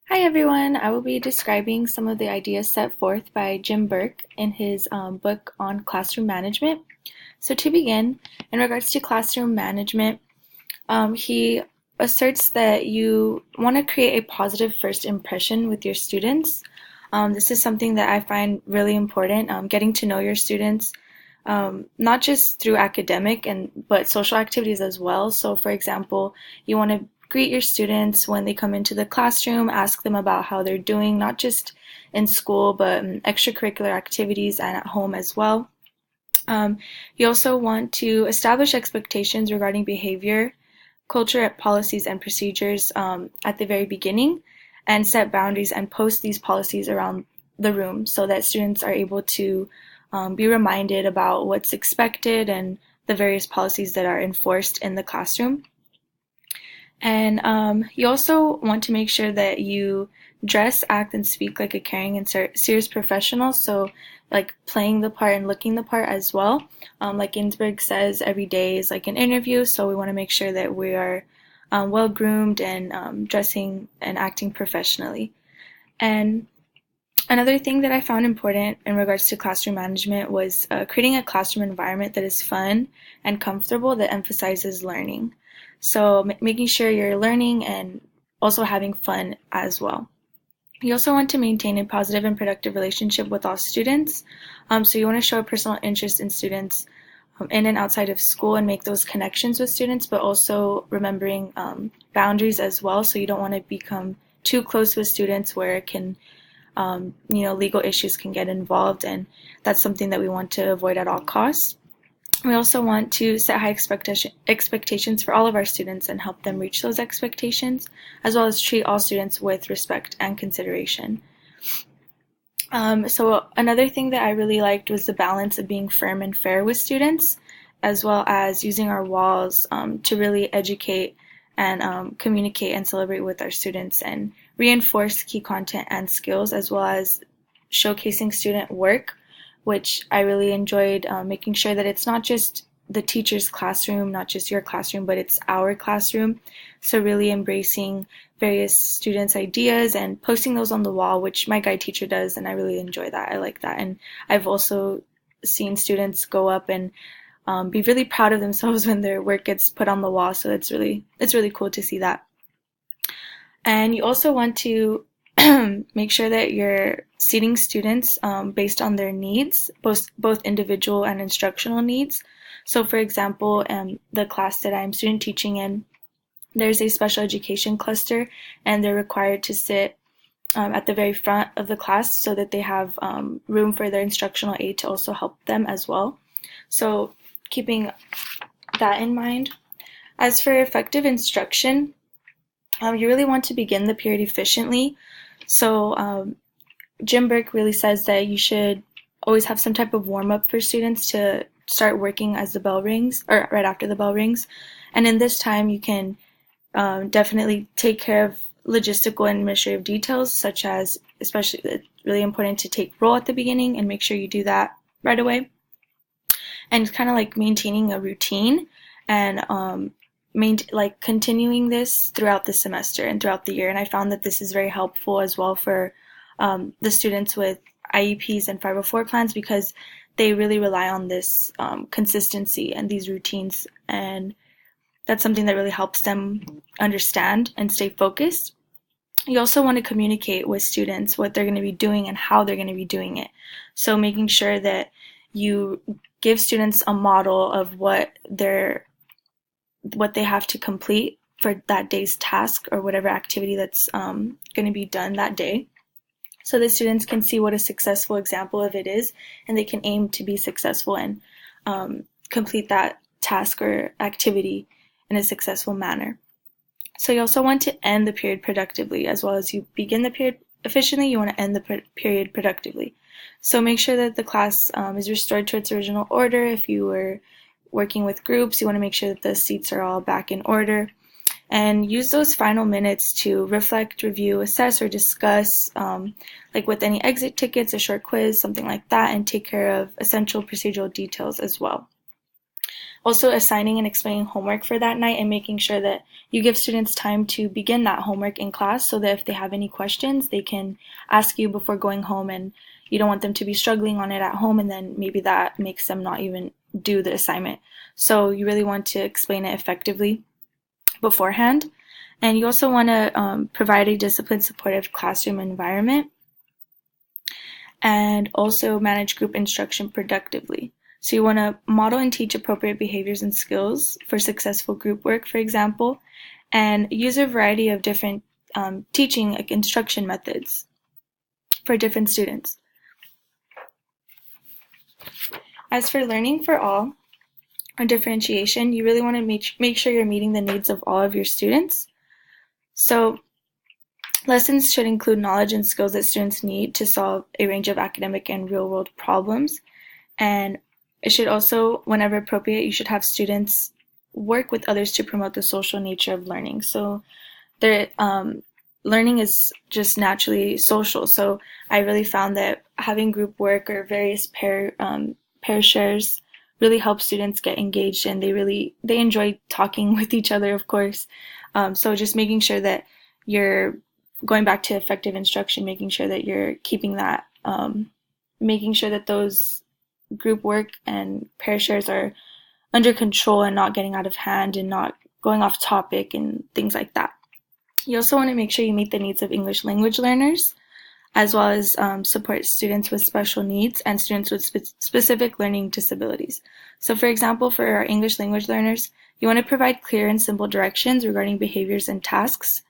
Hi everyone, I will be describing some of the ideas set forth by Jim Burke in his book on classroom management. So to begin, in regards to classroom management, he asserts that you want to create a positive first impression with your students. This is something that I find really important, getting to know your students, not just through academic but social activities as well. So for example, you want to greet your students when they come into the classroom, ask them about how they're doing, not just in school, but extracurricular activities and at home as well. You also want to establish expectations regarding behavior, culture, policies, and procedures at the very beginning, and set boundaries and post these policies around the room so that students are able to be reminded about what's expected and the various policies that are enforced in the classroom. And you also want to make sure that you dress, act, and speak like a caring and serious professional. So, like playing the part and looking the part as well. Like Ginsberg says, every day is like an interview. So, we want to make sure that we are well groomed and dressing and acting professionally. And another thing that I found important in regards to classroom management was creating a classroom environment that is fun and comfortable that emphasizes learning. So making sure you're learning and also having fun as well. You also want to maintain a positive and productive relationship with all students. So you want to show a personal interest in students in and outside of school and make those connections with students, but also remembering boundaries as well. So you don't want to become too close with students where it can legal issues can get involved, and that's something that we want to avoid at all costs. We also want to set high expectations for all of our students and help them reach those expectations, as well as treat all students with respect and consideration. So another thing that I really liked was the balance of being firm and fair with students, as well as using our walls to really educate and communicate and celebrate with our students and reinforce key content and skills, as well as showcasing student work, which I really enjoyed, making sure that it's not just the teacher's classroom, not just your classroom, but it's our classroom. So really embracing various students' ideas and posting those on the wall, which my guide teacher does, and I really enjoy that. I like that. And I've also seen students go up and be really proud of themselves when their work gets put on the wall. So it's really cool to see that. And you also want to make sure that you're seating students based on their needs, both individual and instructional needs. So, for example, the class that I'm student teaching in, there's a special education cluster, and they're required to sit at the very front of the class so that they have room for their instructional aide to also help them as well. So, keeping that in mind. As for effective instruction, you really want to begin the period efficiently. So Jim Burke really says that you should always have some type of warm up for students to start working as the bell rings or right after the bell rings. And in this time, you can definitely take care of logistical and administrative details, such as, especially, it's really important to take roll at the beginning and make sure you do that right away. And it's kind of like maintaining a routine and continuing this throughout the semester and throughout the year. And I found that this is very helpful as well for the students with IEPs and 504 plans, because they really rely on this consistency and these routines. And that's something that really helps them understand and stay focused. You also want to communicate with students what they're going to be doing and how they're going to be doing it. So making sure that you give students a model of what they have to complete for that day's task or whatever activity that's going to be done that day, so the students can see what a successful example of it is, and they can aim to be successful and complete that task or activity in a successful manner. So you also want to end the period productively. As well as you begin the period efficiently, you want to end the period productively. So make sure that the class is restored to its original order. If you were working with groups, you want to make sure that the seats are all back in order. And use those final minutes to reflect, review, assess, or discuss, like with any exit tickets, a short quiz, something like that, and take care of essential procedural details as well. Also assigning and explaining homework for that night and making sure that you give students time to begin that homework in class so that if they have any questions, they can ask you before going home, and you don't want them to be struggling on it at home and then maybe that makes them not even do the assignment. So you really want to explain it effectively beforehand. And you also want to provide a disciplined, supportive classroom environment and also manage group instruction productively. So you want to model and teach appropriate behaviors and skills for successful group work, for example, and use a variety of different teaching instruction methods for different students. As for learning for all, or differentiation, you really want to make sure you're meeting the needs of all of your students. So lessons should include knowledge and skills that students need to solve a range of academic and real-world problems. And it should also, whenever appropriate, you should have students work with others to promote the social nature of learning. So learning is just naturally social. So I really found that having group work or various pair shares really helps students get engaged, and they enjoy talking with each other, of course. So just making sure that you're going back to effective instruction, making sure that you're keeping that, making sure that those group work and pair shares are under control and not getting out of hand and not going off topic and things like that. You also want to make sure you meet the needs of English language learners, as well as support students with special needs and students with specific learning disabilities. So for example, for our English language learners, you want to provide clear and simple directions regarding behaviors and tasks.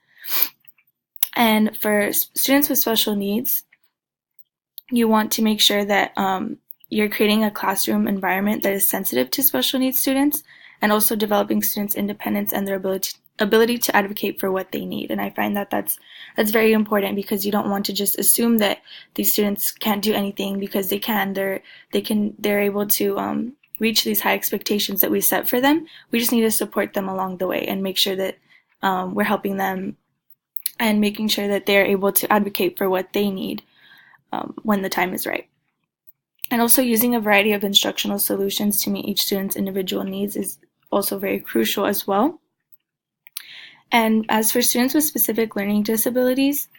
And for students with special needs, you want to make sure that you're creating a classroom environment that is sensitive to special needs students, and also developing students' independence and their ability to advocate for what they need. And I find that that's very important, because you don't want to just assume that these students can't do anything, because they can. They're able to reach these high expectations that we set for them. We just need to support them along the way and make sure that we're helping them and making sure that they're able to advocate for what they need when the time is right. And also using a variety of instructional solutions to meet each student's individual needs is also very crucial as well. And as for students with specific learning disabilities,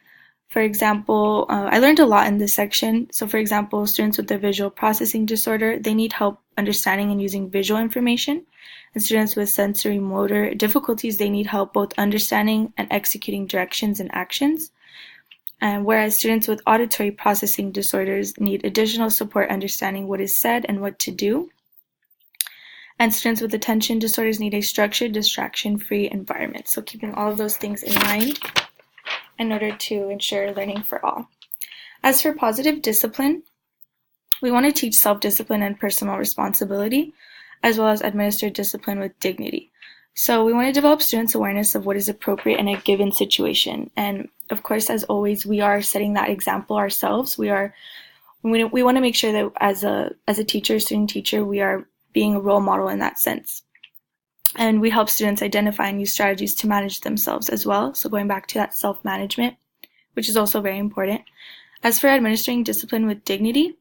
for example, I learned a lot in this section. So for example, students with a visual processing disorder, they need help understanding and using visual information. And students with sensory motor difficulties, they need help both understanding and executing directions and actions. And whereas students with auditory processing disorders need additional support understanding what is said and what to do. And students with attention disorders need a structured, distraction-free environment. So keeping all of those things in mind in order to ensure learning for all. As for positive discipline, we want to teach self-discipline and personal responsibility, as well as administer discipline with dignity. So we want to develop students' awareness of what is appropriate in a given situation. And of course, as always, we are setting that example ourselves. We want to make sure that as a teacher, student teacher, we are being a role model in that sense. And we help students identify and use strategies to manage themselves as well. So going back to that self-management, which is also very important. As for administering discipline with dignity,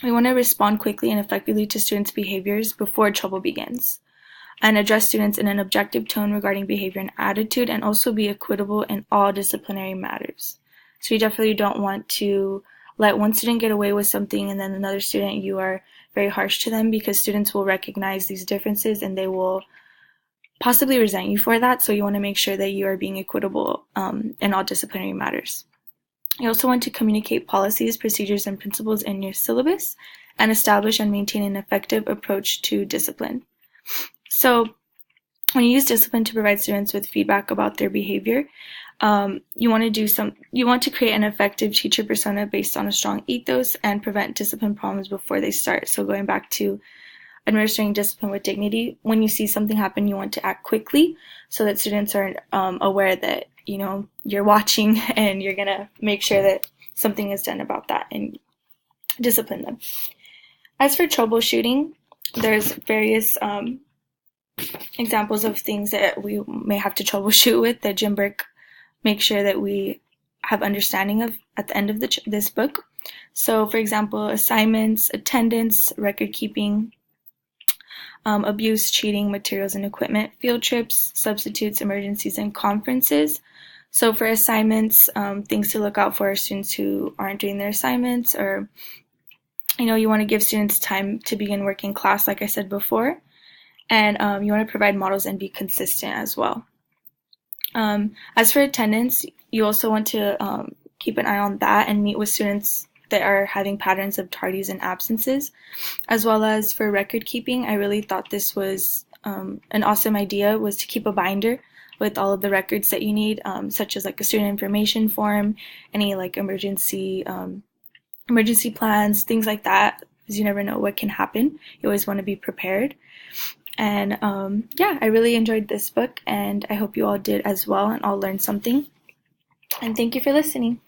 we want to respond quickly and effectively to students' behaviors before trouble begins, and address students in an objective tone regarding behavior and attitude, and also be equitable in all disciplinary matters. So you definitely don't want to let one student get away with something and then another student you are very harsh to them, because students will recognize these differences and they will possibly resent you for that. So you want to make sure that you are being equitable in all disciplinary matters. You also want to communicate policies, procedures, and principles in your syllabus, and establish and maintain an effective approach to discipline. So when you use discipline to provide students with feedback about their behavior, you want to create an effective teacher persona based on a strong ethos and prevent discipline problems before they start. So going back to administering discipline with dignity, when you see something happen, you want to act quickly so that students are aware that you're watching and you're gonna make sure that something is done about that and discipline them. As for troubleshooting, there's various examples of things that we may have to troubleshoot with that Jim Burke makes sure that we have understanding of at the end of this book. So for example, assignments, attendance, record keeping, abuse, cheating, materials and equipment, field trips, substitutes, emergencies, and conferences. So for assignments, things to look out for are students who aren't doing their assignments, or you want to give students time to begin work in class, like I said before, and you want to provide models and be consistent as well. As for attendance, you also want to keep an eye on that and meet with students that are having patterns of tardies and absences. As well as for record keeping, I really thought this was an awesome idea, was to keep a binder with all of the records that you need, such as like a student information form, any like emergency plans, things like that, because you never know what can happen. You always want to be prepared. And yeah, I really enjoyed this book, and I hope you all did as well and all learned something. And thank you for listening.